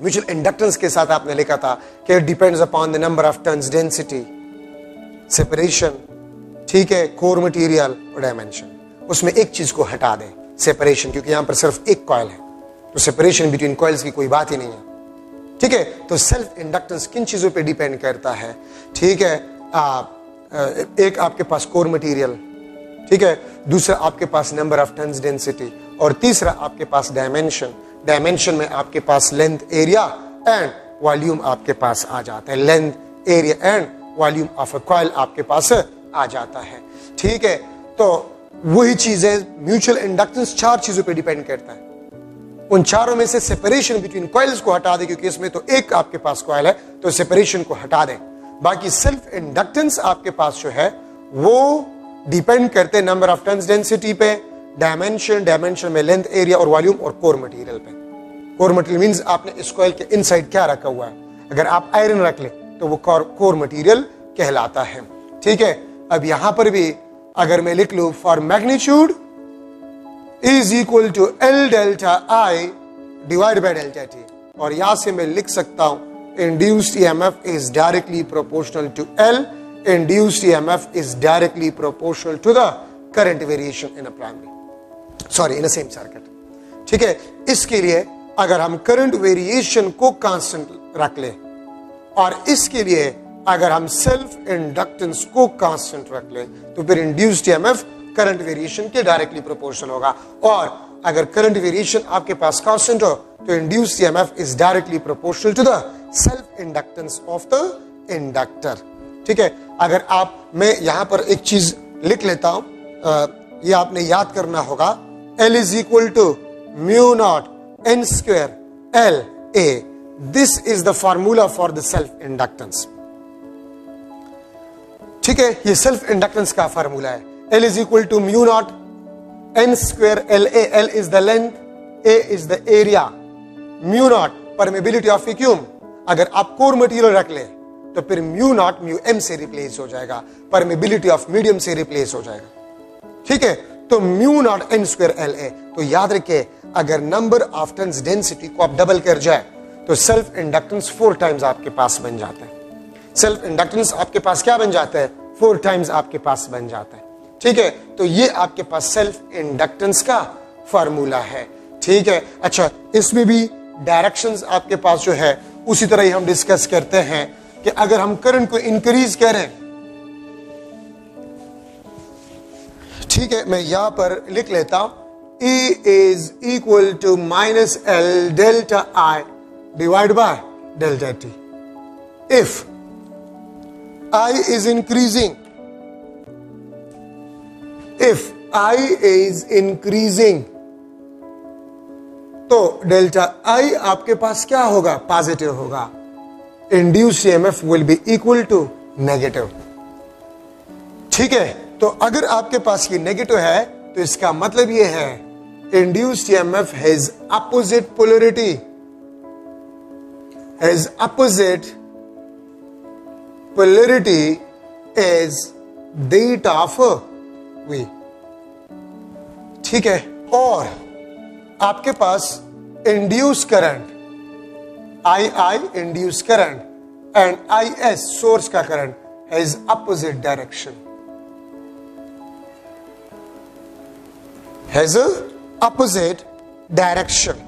A: म्यूचुअल इंडक्टेंस के साथ आपने लिखा था कि it depends upon the number of turns, density, separation, ठीक है, कोर मटेरियल और डायमेंशन। उसमें एक चीज को हटा दें, सेपरेशन, क्योंकि यहां पर सिर्फ एक कॉइल है, तो सेपरेशन बिटवीन कॉइल्स की कोई बात ही नहीं है। ठीक है, तो सेल्फ इंडक्टेंस किन चीजों पे डिपेंड करता है? ठीक है, एक आपके पास कोर मटेरियल, ठीक है, दूसरा आपके पास नंबर ऑफ टर्न्स, डेंसिटी, और तीसरा आपके पास डायमेंशन। डायमेंशन में आपके पास लेंथ, एरिया एंड वॉल्यूम आपके पास आ जाता है। Length, area and volume of a coil आपके पास आ जाता है। ठीक है, तो वही चीजें म्यूचुअल इंडक्टेंस 4 चीजों पे डिपेंड करता है। उन चारों में से सेपरेशन बिटवीन कॉइल्स को हटा दें, क्योंकि इसमें तो एक आपके पास कॉइल है, तो सेपरेशन को हटा दें। बाकी सेल्फ इंडक्टेंस आपके पास जो है वो डिपेंड करते हैं नंबर ऑफ टर्न्स, डेंसिटी पे, डायमेंशन में लेंथ, एरिया और वॉल्यूम, और कोर मटेरियल पे। कोर मटेरियल मींस आपने इस कॉइल के इनसाइड क्या रखा हुआ है। अगर आप आयरन रख ले तो वो कोर मटेरियल कहलाता है। ठीक है, अब यहां पर भी अगर मैं लिख लूं for magnitude is equal to L delta I divide by delta T, और यहां से मैं लिख सकता हूं induced EMF is directly proportional to L, induced EMF is directly proportional to the current variation in a in a same circuit. ठीक है, इसके लिए अगर हम करंट वेरिएशन को कांस्टेंट रख ले, और इसके लिए अगर हम सेल्फ इंडक्टेंस को कांस्टेंट रख ले, तो फिर इंड्यूस्ड ईएमएफ करंट वेरिएशन के डायरेक्टली प्रोपोर्शनल होगा। और अगर करंट वेरिएशन आपके पास कांस्टेंट हो तो induced EMF is directly proportional to the self inductance of the inductor. ठीक है, अगर मैं यहां पर एक चीज लिख लेता हूं, ये आपने याद करना होगा, L is equal to mu naught n square L A। This is the formula for the self inductance. ठीक है, ये सेल्फ इंडक्टेंस का फार्मूला है। L is equal to mu naught n square LA, L is the length, A is the area, mu naught permeability of vacuum. अगर आप कोर मटेरियल रख ले तो फिर म्यू नॉट म्यू एम से रिप्लेस हो जाएगा, परमेबिलिटी ऑफ मीडियम से रिप्लेस हो जाएगा. ठीक है, तो mu naught n square LA. तो याद रखिए, अगर नंबर ऑफ टर्न्स डेंसिटी को आप डबल कर जाए तो सेल्फ इंडक्टेंस 4 टाइम्स आपके पास बन जाता है. सेल्फ इंडक्टेंस आपके पास क्या बन जाता है? 4 टाइम्स आपके पास बन जाता है. ठीक है, तो ये आपके पास सेल्फ इंडक्टेंस का फार्मूला है. ठीक है, अच्छा, इसमें भी डायरेक्शंस आपके पास जो है उसी तरह ही हम डिस्कस करते हैं कि अगर हम करंट को इंक्रीज करें, ठीक है, मैं यहां पर लिख लेता हूं, E is equal to minus L delta I divided by delta T. If I is increasing, if I is increasing, तो डेल्टा I आपके पास क्या होगा? पॉजिटिव होगा. Induced EMF will be equal to negative. ठीक है, तो अगर आपके पास ये नेगेटिव है तो इसका मतलब ये है induced EMF has opposite polarity, has opposite polarity is that of V. ठीक है, और आपके पास induced current II induced current and IS source का current has opposite direction, has a opposite direction.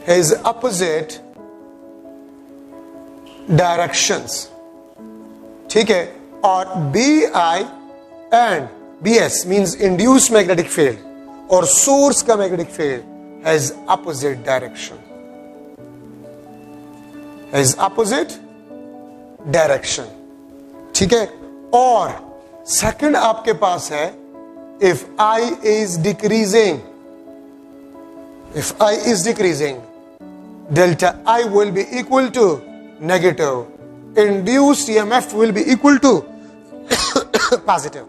A: Has opposite directions. ठीक है, और BI and BS means induced magnetic field और source का magnetic field has opposite direction. Has opposite direction. ठीक है, और सेकंड आपके पास है if I is decreasing, if I is decreasing, delta I will be equal to negative, induced EMF will be equal to positive.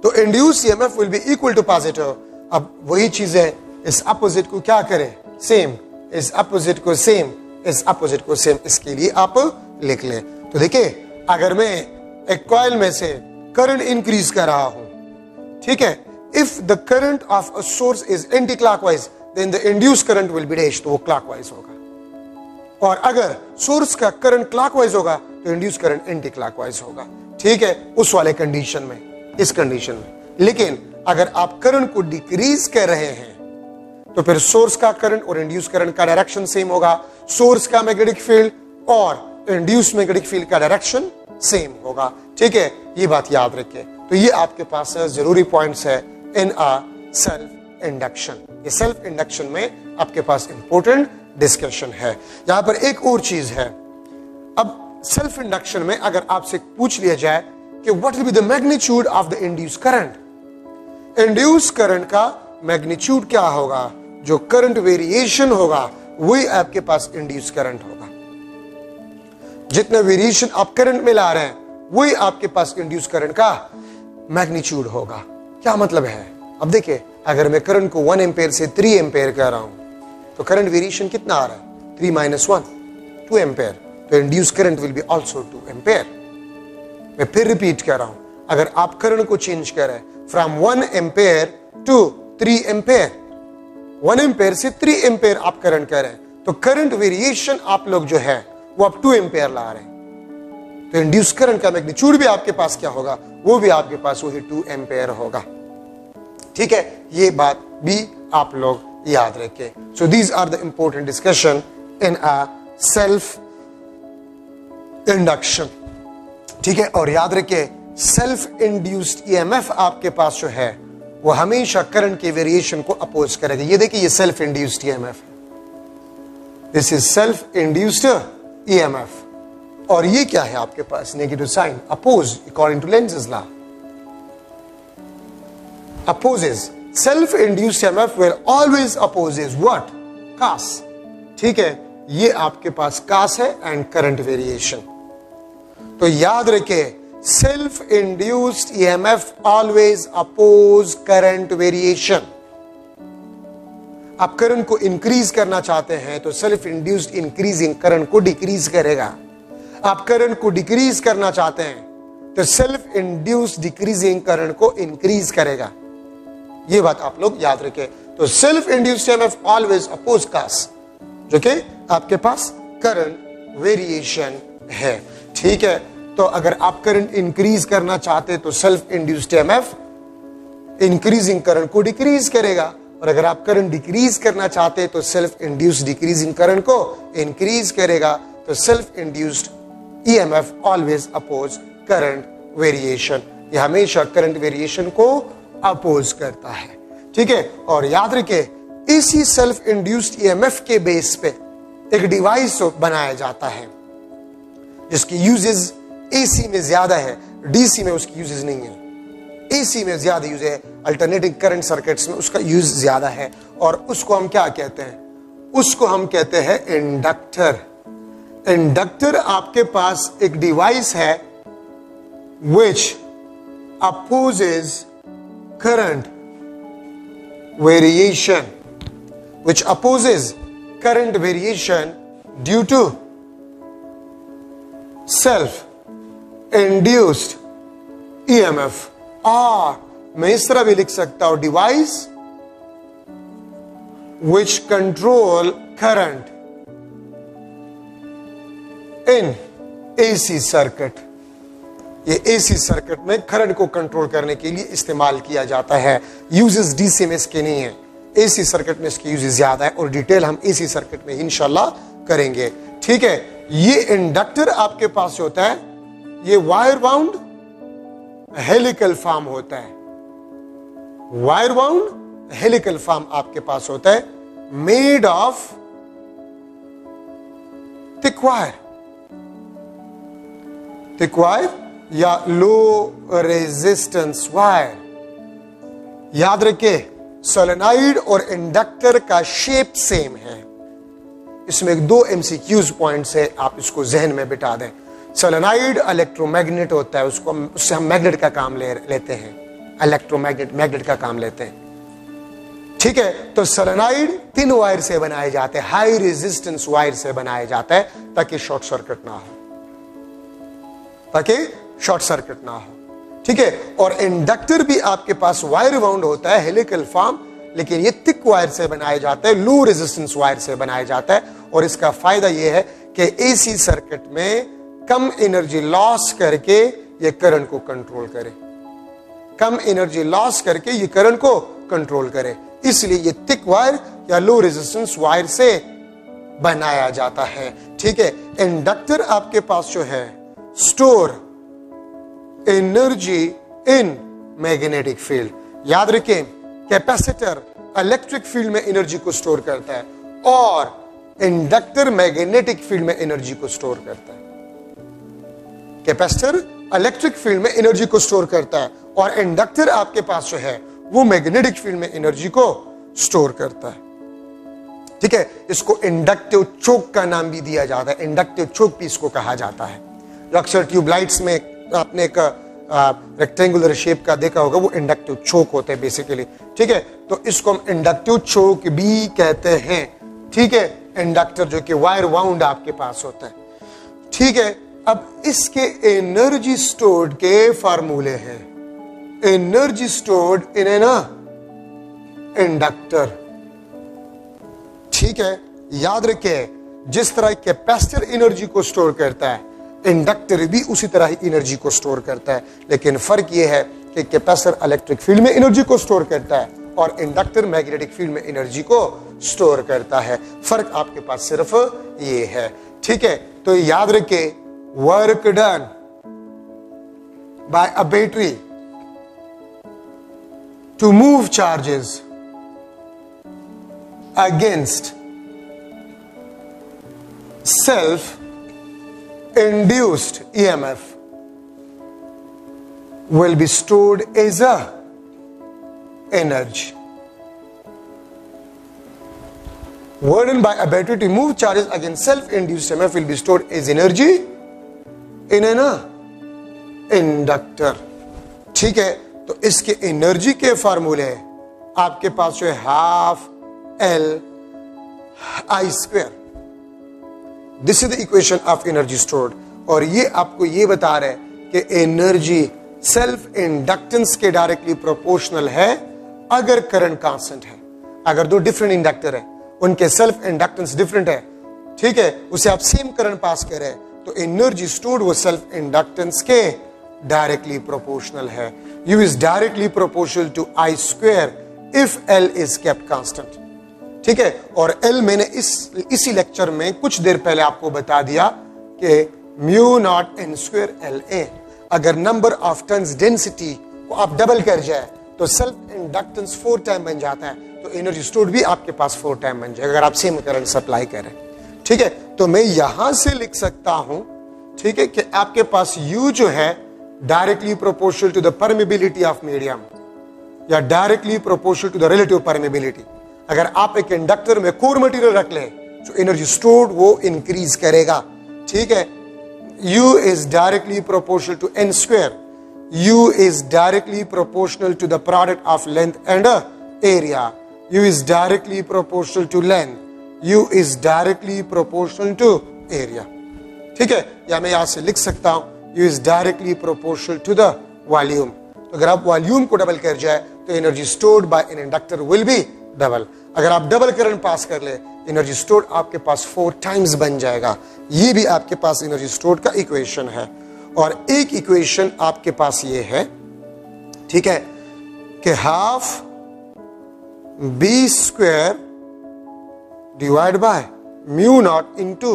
A: तो induced EMF will be equal to positive. अब वही चीज है, इस अपोजिट को क्या करें? सेम. इस अपोजिट को सेम, इस अपोजिट को सेम. इसके लिए आप लिख लें. तो देखिए, अगर मैं एक कॉइल में से करंट इंक्रीज कर रहा हूं, ठीक है, if the current of a source is anti clockwise then the induced current will be dash, तो वो क्लॉकवाइज होगा. और अगर सोर्स का करंट क्लॉकवाइज होगा तो इंड्यूस्ड करंट एंटी क्लॉकवाइज होगा. ठीक है, उस वाले कंडीशन में, इस कंडीशन में. लेकिन अगर आप करंट को डिक्रीज कर रहे हैं तो फिर सोर्स का करंट और इंड्यूस्ड करंट का डायरेक्शन सेम होगा. सोर्स का मैग्नेटिक फील्ड और इंड्यूस्ड मैग्नेटिक फील्ड का डायरेक्शन सेम होगा. ठीक है, ये बात याद रखिए. तो ये आपके पास जरूरी पॉइंट्स है इन अ सेल्फ इंडक्शन. ये सेल्फ इंडक्शन में आपके पास इंपॉर्टेंट डिस्कशन है. यहां पर एक और चीज है. अब सेल्फ इंडक्शन में अगर आपसे पूछ लिया जाए कि what will be the magnitude of the induced current, induced current का मैग्नीट्यूड क्या होगा? जो करंट वेरिएशन होगा वही आपके पास इंड्यूस्ड करंट होगा. जितना वेरिएशन आप करंट में ला रहे हैं वही आपके पास इंड्यूस करंट का मैग्नीट्यूड होगा. क्या मतलब है? अब देखिए, अगर मैं करंट को 1 एम्पेयर से 3 एम्पेयर कर रहा हूं तो करंट वेरिएशन कितना आ रहा है? 3 - 1 2 एम्पेयर. तो induce current will be also 2 ampere. मैं फिर रिपीट कर रहा हूं, अगर आप करंट को चेंज करें from 1 ampere to 3 ampere, 1 ampere से 3 एम्पेयर आप करंट करें तो करंट वेरिएशन आप लोग जो है वो आप 2 एम्पेयर ला रहे हैं. तो इंड्यूस करंट का मैग्नीट्यूड भी आपके पास क्या होगा? वो भी आपके पास वही 2 एम्पेयर होगा. ठीक है, ये बात भी आप लोग याद रखें. So these are the important discussion in a self induction. ठीक है, और याद रखें, सेल्फ इंड्यूस्ड ईएमएफ आपके पास जो है वो हमेशा करंट के वेरिएशन को अपोज करेगा. ये देखिए, ये सेल्फ इंड्यूस्ड ईएमएफ है. This is self induced EMF. और ये क्या है आपके पास? Negative sign, oppose according to Lenz's law. Opposes self induced EMF will always opposes what? Cause. ठीक है, ये आपके पास कास है एंड करंट वेरिएशन. तो याद रखे, self-induced EMF always oppose current variation. आप करंट को इंक्रीज करना चाहते हैं तो सेल्फ इंड्यूस्ड इंक्रीजिंग करंट को डिक्रीज करेगा। आप करंट को डिक्रीज करना चाहते हैं तो सेल्फ इंड्यूस्ड डिक्रीजिंग करंट को इंक्रीज करेगा। ये बात आप लोग याद रखें। तो self induced EMF always oppose cause, जो कि आपके पास करंट वेरिएशन है। ठीक है, तो अगर आप करंट इंक्रीज करना चाहते तो self induced EMF increasing current को डिक्रीज करेगा, और अगर आप करंट डिक्रीज करना चाहते तो सेल्फ इंड्यूस्ड डिक्रीजिंग करंट को इंक्रीज करेगा। तो self induced EMF always oppose current variation, ये हमेशा करंट वेरिएशन को अपोज करता है। ठीक है, और याद रखें इसी सेल्फ इंड्यूस्ड EMF के बेस पे एक डिवाइस बनाया जाता है जिसकी यूजेस AC में ज्यादा है, DC में उसकी यूजेस नहीं है। AC में ज्यादा यूज है, अल्टरनेटिंग करंट सर्किट्स में उसका यूज ज्यादा है, और उसको हम क्या कहते हैं? उसको हम कहते हैं इंडक्टर। इंडक्टर आपके पास एक डिवाइस है which opposes current variation, which opposes current variation due to self-induced EMF। और मैं इस तरह भी लिख सकता हूं device which control current in AC circuit. ये AC सर्किट में करंट को कंट्रोल करने के लिए इस्तेमाल किया जाता है। यूजेस DC में इसके नहीं है, AC सर्किट में इसके यूजेस ज्यादा है, और डिटेल हम AC सर्किट में इंशाल्लाह करेंगे। ठीक है, ये इंडक्टर आपके पास होता है, ये वायर बाउंड हेलिकल फॉर्म होता है। वायर बाउंड हेलिकल फॉर्म आपके पास होता है, made of thick wire, thick wire या लो रेजिस्टेंस वायर। याद रखिए सोलेनॉइड और इंडक्टर का शेप सेम है। इसमें 2 MCQs पॉइंट्स है, आप इसको जहन में बिठा दें। सोलेनॉइड इलेक्ट्रोमैग्नेट होता है, उससे हम मैग्नेट का काम लेते हैं, मैग्नेट का काम लेते हैं। ठीक है, तो सोलेनॉइड 3 वायर से बनाए जाते हैं, हाई रेजिस्टेंस वायर से बनाया जाता है ताकि शॉर्ट सर्किट ना हो, ठीक है। और इंडक्टर भी आपके पास वायर बाउंड होता है, हेलिकल फॉर्म, लेकिन ये थिक वायर से बनाया जाता है, लो रेजिस्टेंस वायर से बनाया जाता है। और इसका फायदा यह है कि AC सर्किट में कम एनर्जी लॉस करके ये करंट को कंट्रोल करे, कम एनर्जी लॉस करके ये करंट को कंट्रोल करे। इसलिए ये थिक वायर या लो रेजिस्टेंस वायर से बनाया जाता है। ठीक है, इंडक्टर आपके पास जो है store energy in magnetic field. याद रखें कैपेसिटर इलेक्ट्रिक फील्ड में एनर्जी को स्टोर करता है और इंडक्टर मैग्नेटिक फील्ड में एनर्जी को स्टोर करता है। कैपेसिटर इलेक्ट्रिक फील्ड में एनर्जी को स्टोर करता है और इंडक्टर आपके पास जो है वो मैग्नेटिक फील्ड में एनर्जी को स्टोर करता है। ठीक है, इसको इंडक्टिव चोक का नाम भी दिया जाता है, इंडक्टिव चोक भी इसको कहा जाता है। जो अक्सर ट्यूबलाइट्स में आपने एक रेक्टेंगुलर शेप का देखा होगा, वो इंडक्टिव चोक होते हैं बेसिकली। ठीक है, तो इसको हम इंडक्टिव चोक भी कहते हैं। ठीक है, इंडक्टर जो कि वायर वाउंड आपके पास होता है। ठीक है, अब इसके एनर्जी स्टोर्ड के फार्मूले हैं। Energy stored in an inductor. ठीक है, याद रखिए जिस तरह कैपेसिटर एनर्जी को स्टोर करता है, इंडक्टर भी उसी तरह ही एनर्जी को स्टोर करता है। लेकिन फर्क यह है कि कैपेसिटर इलेक्ट्रिक फील्ड में एनर्जी को स्टोर करता है और इंडक्टर मैग्नेटिक फील्ड में एनर्जी को स्टोर करता है। फर्क आपके पास सिर्फ ये है। ठीक है, तो याद रखिए work done by a battery to move charges against self-induced EMF will be stored as a energy. Work done by a battery to move charges against self-induced EMF will be stored as energy in an inductor. ठीक है, तो इसके एनर्जी के फार्मूले आपके पास जो है half L I square, this is the equation of energy stored. और ये आपको ये बता रहे हैं कि एनर्जी सेल्फ इंडक्टेंस के डायरेक्टली प्रोपोर्शनल है अगर करंट कांस्टेंट है। अगर दो डिफरेंट इंडक्टर है, उनके सेल्फ इंडक्टेंस डिफरेंट है, ठीक है, उसे आप सेम करंट पास कर रहे हैं, तो एनर्जी स्टोर्ड वो सेल्फ इंडक्टेंस के डायरेक्टली प्रोपोर्शनल है। U is directly proportional to I square if L is kept constant. ठीक है, और एल मैंने इसी लेक्चर में कुछ देर पहले आपको बता दिया कि mu naught N square L A. अगर नंबर ऑफ टर्न्स डेंसिटी को आप डबल कर जाए तो सेल्फ इंडक्टेंस 4 टाइम बन जाता है, तो एनर्जी स्टोर्ड भी आपके पास 4 टाइम बन जाएगा अगर आप सेम करंट सप्लाई करें। ठीक है, तो मैं यहां से लिख सकता हूं, ठीक है, कि आपके पास U जो है directly proportional to the permeability of medium या directly proportional to the relative permeability. अगर आप एक इंडक्टर में कोर मटेरियल रख लें तो एनर्जी स्टोर्ड वो इंक्रीज करेगा। ठीक है, U is directly proportional to n square. U is directly proportional to the product of length and area. U is directly proportional to length. U is directly proportional to area. ठीक है, या मैं यहां से लिख सकता हूं U is directly proportional to the volume. तो अगर आप वॉल्यूम को डबल कर जाए तो energy stored bye an inductor will be double. अगर आप डबल करंट पास कर ले, एनर्जी स्टोर्ड आपके पास 4 टाइम्स बन जाएगा। ये भी आपके पास एनर्जी स्टोर्ड का इक्वेशन है। और एक इक्वेशन आपके पास ये है, ठीक है, कि half B square divide by mu naught into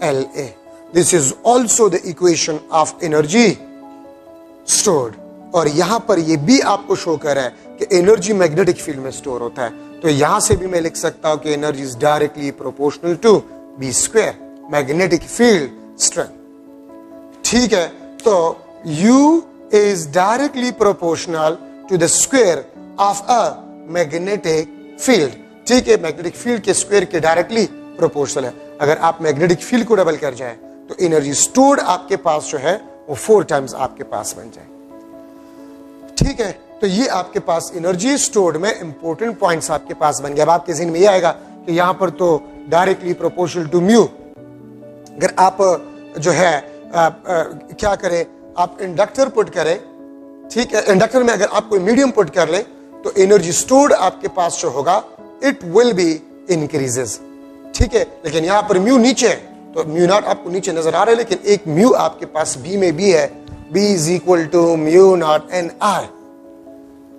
A: L A. This is also the equation of energy stored. और यहां पर ये भी आपको शो कर रहा है कि एनर्जी मैग्नेटिक फील्ड में स्टोर होता है। तो यहां से भी मैं लिख सकता हूं कि energy is directly proportional to B square, magnetic field strength. ठीक है, तो U is directly proportional to the square of a magnetic field. ठीक है, मैग्नेटिक फील्ड के स्क्वायर के डायरेक्टली प्रोपोर्शनल है। अगर आप मैग्नेटिक फील्ड को डबल कर जाए तो एनर्जी स्टोर्ड आपके पास जो है वो 4 टाइम्स आपके पास बन जाए। ठीक है, तो ये आपके पास एनर्जी स्टोर्ड में इंपॉर्टेंट पॉइंट्स आपके पास बन गए। अब आपके ज़हन में ये आएगा कि यहां पर तो डायरेक्टली प्रोपोर्शनल टू म्यू। अगर आप जो है क्या करें, आप इंडक्टर पुट करें, ठीक है, इंडक्टर में अगर आप कोई मीडियम पुट कर ले तो एनर्जी स्टोर्ड आपके पास जो होगा इट विल बी इंक्रीजेस। ठीक है, लेकिन यहां पर म्यू नीचे है तो म्यू नॉट आपको नीचे नजर आ रहा है, लेकिन एक म्यू आपके पास बी में भी है, B is equal to mu naught N R.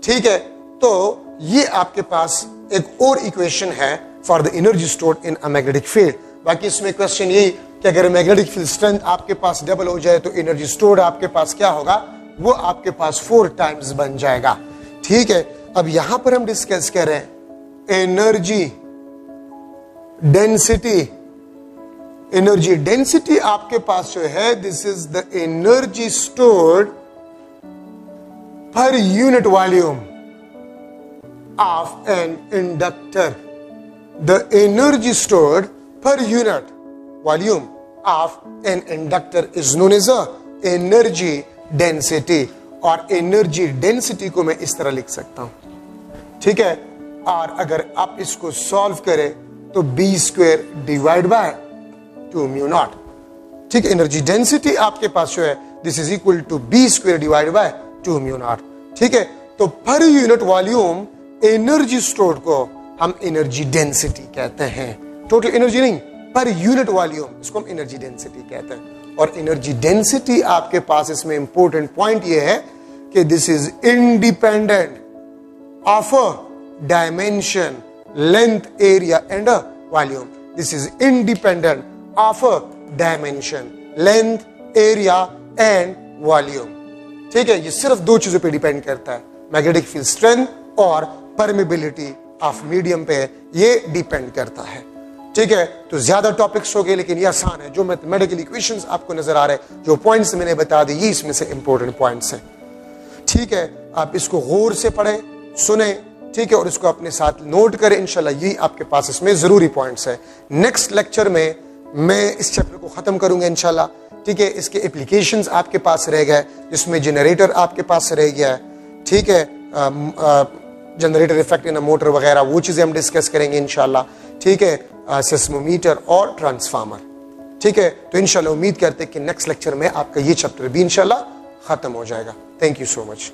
A: ठीक है, तो ये आपके पास एक और इक्वेशन है for the energy stored in a magnetic field. बाकी इसमें क्वेश्चन यही कि अगर मैग्नेटिक फील्ड स्ट्रेंथ आपके पास डबल हो जाए तो एनर्जी स्टोर्ड आपके पास क्या होगा, वो आपके पास 4 टाइम्स बन जाएगा। ठीक है, अब यहां पर हम डिस्कस कर रहे हैं एनर्जी डेंसिटी। एनर्जी डेंसिटी आपके पास जो है, this is the energy stored per unit volume of an inductor. The energy stored per unit volume of an inductor is known as a energy density। और energy density को मैं इस तरह लिख सकता हूं। ठीक है, और अगर आप इसको सॉल्व करें तो b square divide by 2 mu naught. ठीक है, एनर्जी डेंसिटी आपके पास जो है this is equal to b square divide by 2 mu naught. ठीक है, तो per unit volume energy stored को हम एनर्जी डेंसिटी कहते हैं। टोटल एनर्जी नहीं, पर यूनिट वॉल्यूम, इसको हम एनर्जी डेंसिटी कहते हैं। और एनर्जी डेंसिटी आपके पास इसमें इंपॉर्टेंट पॉइंट ये है कि this is independent of a dimension, length, area and volume. This is independent of a dimension, length, area and volume. ठीक है, ये सिर्फ 2 चीजों पे डिपेंड करता है, मैग्नेटिक फील्ड स्ट्रेंथ और परमेबिलिटी ऑफ मीडियम पे ये डिपेंड करता है। ठीक है, तो ज्यादा टॉपिक्स हो गए लेकिन ये आसान है। जो मैथमेटिकल इक्वेशंस आपको नजर आ रहे हैं, जो पॉइंट्स मैंने बता दिए, ये इसमें से इंपॉर्टेंट पॉइंट्स हैं। ठीक है, आप इसको गौर से पढ़ें, सुने, ठीक है, और इसको अपने साथ नोट करें। इंशाल्लाह ये आपके पास इसमें जरूरी पॉइंट्स है। नेक्स्ट लेक्चर में मैं इस चैप्टर को खत्म करूंगा इंशाल्लाह। ठीक है, इसके एप्लीकेशंस आपके पास रह गए, जिसमें जनरेटर आपके पास रह गया है, ठीक है, जनरेटर इफेक्ट इन मोटर वगैरह, वो चीज़ें हम डिस्कस करेंगे इंशाल्लाह, ठीक है, सिस्मोमीटर और ट्रांसफार्मर, ठीक है। तो इंशाल्लाह उम्मीद करते हैं कि नेक्स्ट लेक्चर में आपका ये चैप्टर भी इंशाल्लाह खत्म हो जाएगा। Thank you so much.